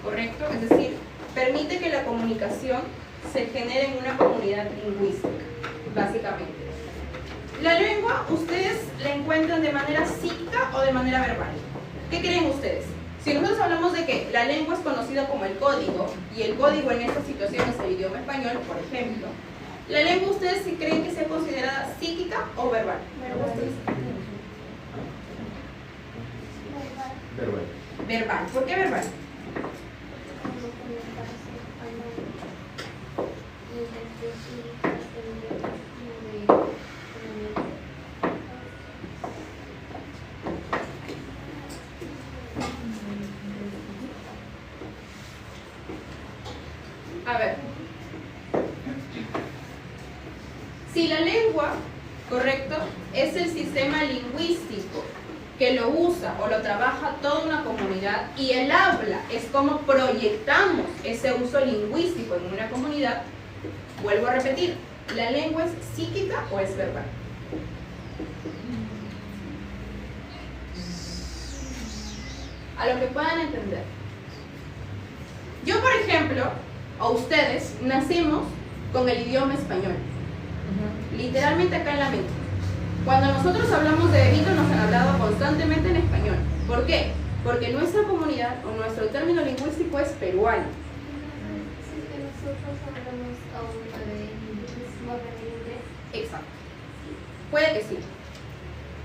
¿correcto? Es decir, permite que la comunicación se genere en una comunidad lingüística, básicamente. La lengua, ¿ustedes la encuentran de manera psíquica o de manera verbal? ¿Qué creen ustedes? Si nosotros hablamos de que la lengua es conocida como el código, y el código en esta situación es el idioma español, por ejemplo, ¿la lengua ustedes sí creen que sea considerada psíquica o verbal? Verbal. Verbal. ¿Por qué verbal? A ver, si la lengua, correcto, es el sistema lingüístico que lo usa o lo trabaja toda una comunidad y el habla es como proyectamos ese uso lingüístico en una comunidad, vuelvo a repetir, ¿la lengua es psíquica o es verbal? A lo que puedan entender. Yo, por ejemplo, o ustedes, nacimos con el idioma español, literalmente acá en la mente. Cuando nosotros hablamos de bebito nos han hablado constantemente en español. ¿Por qué? Porque nuestra comunidad o nuestro término lingüístico es peruano. Sí, que nosotros hablamos aún en inglés. Exacto. Puede que sí.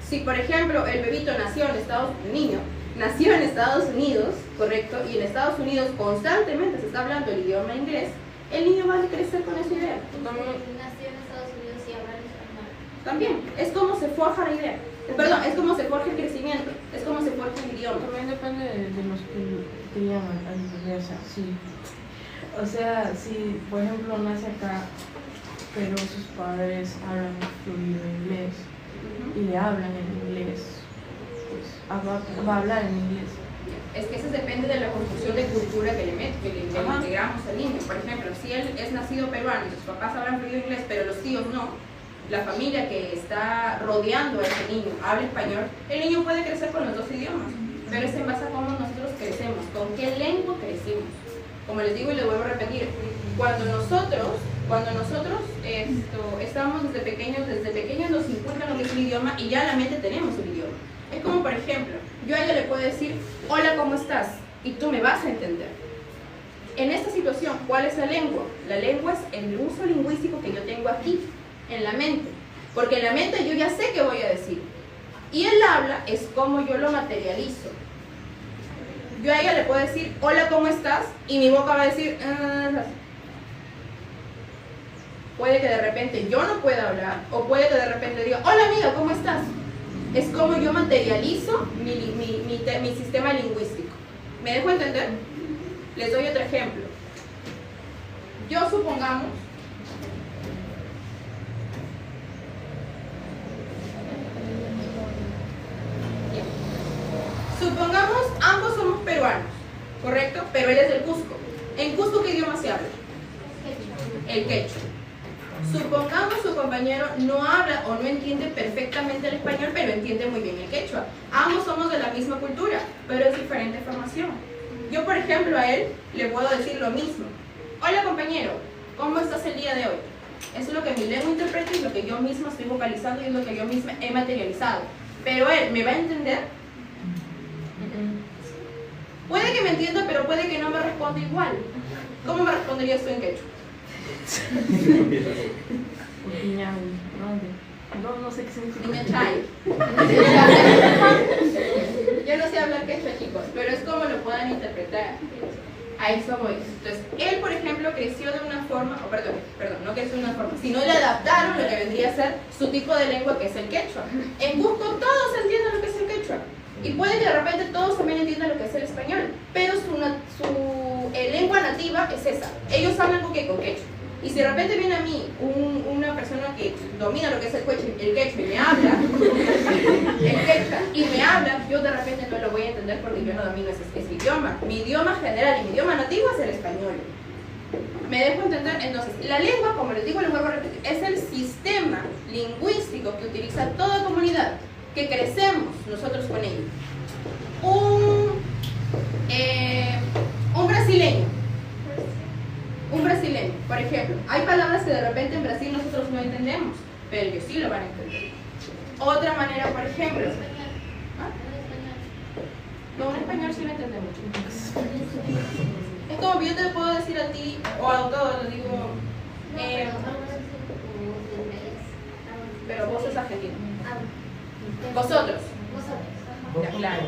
Si por ejemplo el bebito nació en Estados Unidos, el niño nació en Estados Unidos, correcto, y en Estados Unidos constantemente se está hablando el idioma inglés, el niño va a crecer con esa idea. Nació en Estados Unidos y habla español. También, es como se forja la idea. Perdón, es como se forja el crecimiento, es como se forja el idioma. También depende de los que llaman al bebé, o sea, sí. O sea, si por ejemplo nace acá, pero sus padres hablan fluido inglés y le hablan en inglés, pues va a hablar en inglés. Es que eso depende de la construcción de cultura que le integramos al niño. Por ejemplo, si él es nacido peruano y sus papás hablan fluido inglés, pero los tíos no, la familia que está rodeando a ese niño habla español, el niño puede crecer con los dos idiomas, pero es en base a cómo nosotros crecemos, con qué lengua crecimos. Como les digo y les vuelvo a repetir, cuando nosotros estamos desde pequeños nos inculcan lo que es el idioma y ya en la mente tenemos el idioma. Es como, por ejemplo, yo a ella le puedo decir, hola, ¿cómo estás? Y tú me vas a entender. En esta situación, ¿cuál es la lengua? La lengua es el uso lingüístico que yo tengo aquí, en la mente. Porque en la mente yo ya sé qué voy a decir. Y el habla es como yo lo materializo. Yo a ella le puedo decir, hola, ¿cómo estás? Y mi boca va a decir, puede que de repente yo no pueda hablar, o puede que de repente diga, hola amiga, ¿cómo estás? Es como yo materializo mi sistema lingüístico. ¿Me dejo entender? Les doy otro ejemplo. Yo supongamos ambos somos peruanos, ¿correcto? Pero él es del Cusco. ¿En Cusco qué idioma se habla? El quechua. Supongamos su compañero no habla o no entiende perfectamente el español, pero entiende muy bien el quechua. Ambos somos de la misma cultura, pero es diferente formación. Yo, por ejemplo, a él le puedo decir lo mismo. Hola compañero, ¿cómo estás el día de hoy? Eso es lo que mi lengua interpreta y es lo que yo misma estoy vocalizando y es lo que yo misma he materializado. Pero él me va a entender. Puede que me entienda, pero puede que no me responda igual. ¿Cómo me responderías tú en quechua? No sé qué significa. Yo no sé hablar quechua, chicos, pero es como lo puedan interpretar. A eso voy. Entonces, él, por ejemplo, creció de una forma, perdón, no creció de una forma, sino le adaptaron lo que vendría a ser su tipo de lengua, que es el quechua. En Cusco todos entienden lo que es el quechua. Y puede que de repente todos también entiendan lo que es el español, pero su lengua nativa es esa. Ellos hablan con quechua. Y si de repente viene a mí una persona que domina lo que es el quechua y me habla, yo de repente no lo voy a entender porque yo no domino ese idioma. Mi idioma general y mi idioma nativo es el español. ¿Me dejo entender? Entonces, la lengua, como les digo, les vuelvo a repetir, es el sistema lingüístico que utiliza toda comunidad, que crecemos nosotros con ello. Un brasileño, por ejemplo, hay palabras que de repente en Brasil nosotros no entendemos, pero ellos sí lo van a entender. Otra manera, por ejemplo, ¿ah? No, en español sí lo entendemos. Es como que yo te puedo decir a ti, o a todos, lo digo, pero vos es argentino. Vosotros. Ya, claro.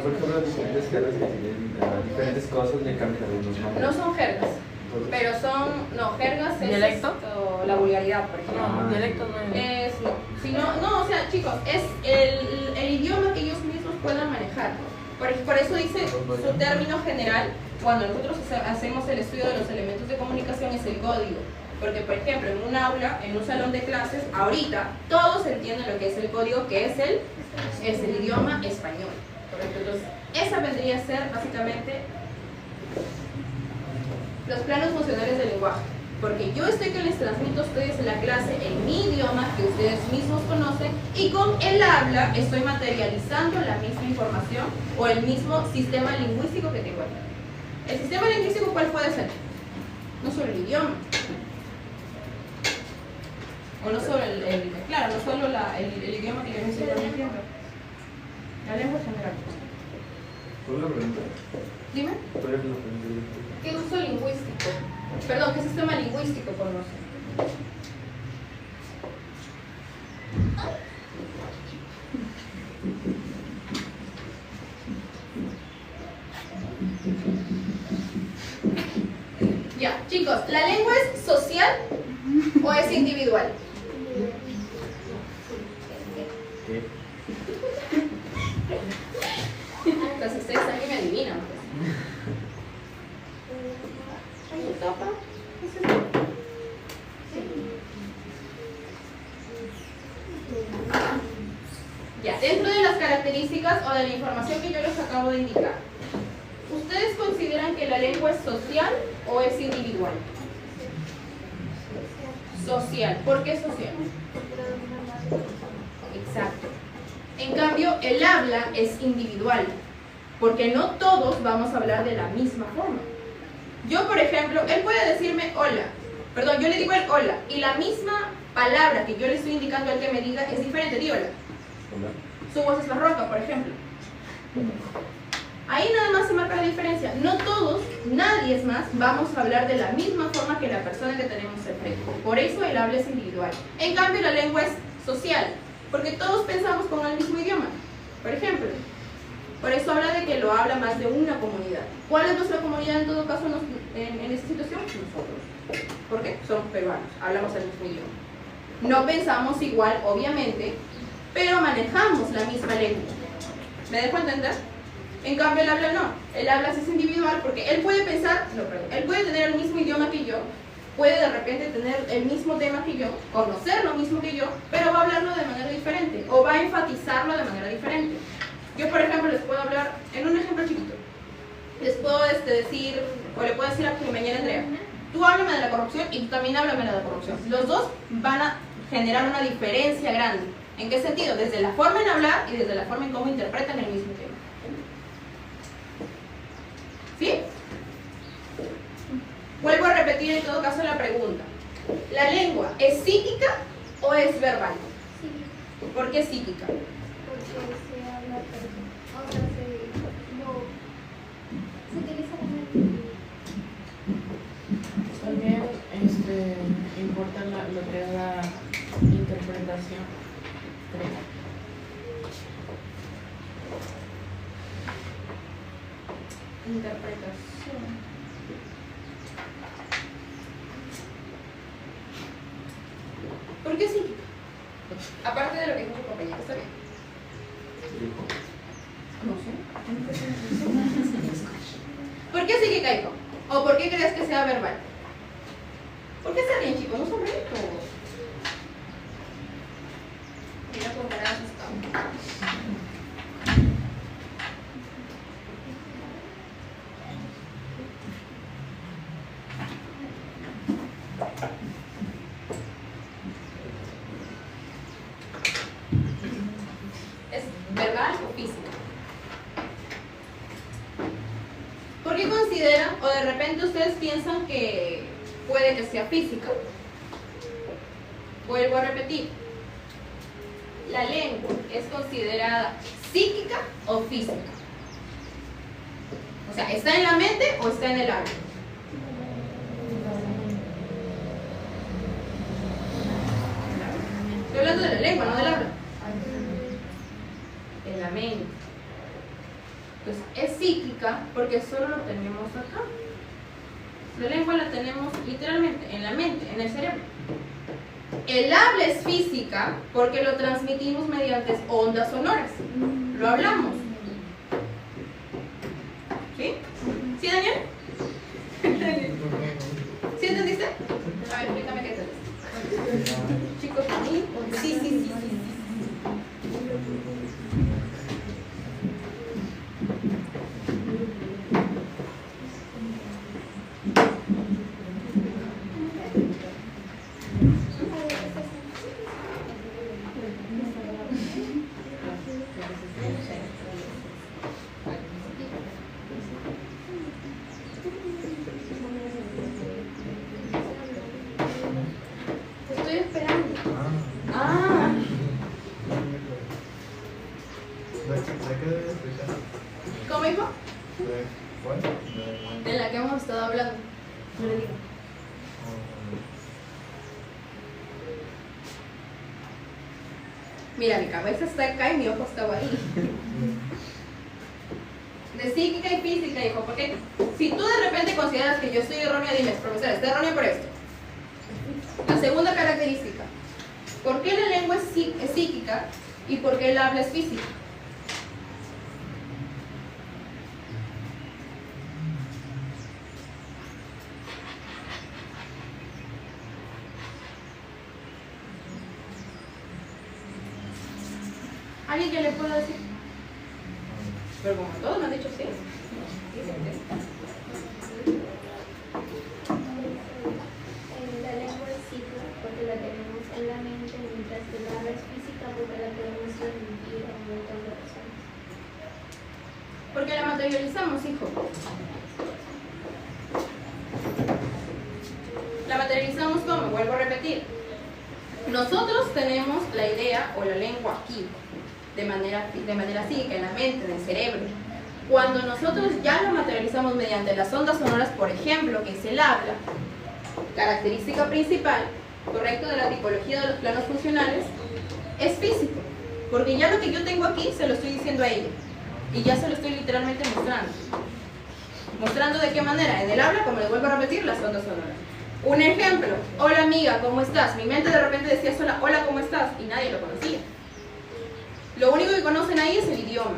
Por ejemplo, diferentes jergas que tienen diferentes cosas le cambian algunos nombres. No son jergas, pero son, no, jergas es ¿Dialecto? la vulgaridad, por ejemplo. No, dialecto no es. Es, no, sino, no, o sea, chicos, es el idioma que ellos mismos puedan manejar. Por eso dice su término general, cuando nosotros hacemos el estudio de los elementos de comunicación, es el código. Porque, por ejemplo, en un aula, en un salón de clases, ahorita todos entienden lo que es el código, que es el idioma español. ¿Correcto? Entonces, esa vendría a ser básicamente los planos funcionales del lenguaje. Porque yo estoy que les transmito a ustedes la clase en mi idioma que ustedes mismos conocen, y con el habla estoy materializando la misma información o el mismo sistema lingüístico que tengo aquí. ¿El sistema lingüístico cuál puede ser? No solo el idioma. O no solo claro, no solo el idioma que yo me estoy transmitiendo. La lengua general. ¿Cuál es la pregunta? Dime. ¿Cuál es la pregunta? ¿Qué uso lingüístico? Perdón, ¿qué sistema lingüístico conoce? Ya, chicos, ¿la lengua es social o es individual? ¿Qué? Entonces ustedes aquí me adivinan. ¿Topa? Ya, dentro de las características o de la información que yo les acabo de indicar, ¿ustedes consideran que la lengua es social o es individual? Social. ¿Por qué social? Exacto. En cambio, el habla es individual, porque no todos vamos a hablar de la misma forma. Yo, por ejemplo, él puede decirme hola, perdón, yo le digo a él hola, y la misma palabra que yo le estoy indicando al que me diga es diferente, di hola. Hola. Su voz es más ronca, por ejemplo. Ahí nada más se marca la diferencia. No todos, nadie es más, vamos a hablar de la misma forma que la persona que tenemos enfrente. Por eso el habla es individual. En cambio, la lengua es social, porque todos pensamos con el mismo idioma. Por ejemplo, por eso habla de que lo habla más de una comunidad. ¿Cuál es nuestra comunidad en todo caso en esta situación? Nosotros. ¿Por qué? Somos peruanos, hablamos el mismo idioma. No pensamos igual, obviamente, pero manejamos la misma lengua. ¿Me dejo entender? En cambio el habla no. El habla sí es individual porque él puede pensar, no, perdón, él puede tener el mismo idioma que yo, puede de repente tener el mismo tema que yo, conocer lo mismo que yo, pero va a hablarlo de manera diferente o va a enfatizarlo de manera diferente. Yo, por ejemplo, les puedo hablar, en un ejemplo chiquito, les puedo decir, o le puedo decir a mi compañera Andrea, tú háblame de la corrupción y tú también háblame de la corrupción. Los dos van a generar una diferencia grande. ¿En qué sentido? Desde la forma en hablar y desde la forma en cómo interpretan el mismo tema. ¿Sí? Vuelvo a repetir en todo caso la pregunta. ¿La lengua es psíquica o es verbal? Sí. ¿Por qué psíquica? Porque se habla, o sea, se utiliza como También importa lo que es la interpretación. Creo. Interpretación. ¿Por qué psíquica? Aparte de lo que dijo su compañera, ¿está bien? No sé. ¿Por qué psíquica, hijo? ¿O por qué crees que sea verbal? ¿Por qué se ríen, chicos? No son rectos. Mira con cara asustado. consideran, o de repente ustedes piensan que puede que sea física. Vuelvo a repetir. ¿La lengua es considerada psíquica o física? O sea, ¿está en la mente o está en el habla? Estoy hablando de la lengua, no del habla. En la mente. Pues es psíquica porque solo lo tenemos acá. La lengua la tenemos literalmente en la mente, en el cerebro. El habla es física porque lo transmitimos mediante ondas sonoras. Lo hablamos. ¿Sí? ¿Sí, Daniel? ¿Sí entendiste? A ver, explícame qué tal. Chicos, ¿a mí? Sí. Te estoy esperando. Ah. ¿De qué debes explicar? ¿Cómo hijo? ¿De cuál? De la que hemos estado hablando. No le digo. Mira, mi cabeza está acá y mi ojo estaba ahí. De psíquica y física, hijo, porque si tú de repente consideras que yo estoy errónea, dime, profesora, está errónea por esto. La segunda característica, ¿por qué la lengua es psíquica y por qué el habla es física? ¿Alguien que le pueda decir? Pero como todos me han dicho sí. La lengua es psíquica porque la tenemos en la mente, mientras que el habla es física porque la podemos transmitir a un montón de personas. Porque la materializamos, hijo. La materializamos como, vuelvo a repetir. Nosotros tenemos la idea o la lengua aquí, de manera psíquica, en la mente, en el cerebro. Cuando nosotros ya lo materializamos mediante las ondas sonoras, por ejemplo, que es el habla, característica principal, correcto, de la tipología de los planos funcionales, es físico. Porque ya lo que yo tengo aquí se lo estoy diciendo a ella. Y ya se lo estoy literalmente mostrando. ¿Mostrando de qué manera? En el habla, como les vuelvo a repetir, las ondas sonoras. Un ejemplo, hola amiga, ¿cómo estás? Mi mente de repente decía sola, hola, ¿cómo estás? Y nadie lo conocía. Lo único que conocen ahí es el idioma.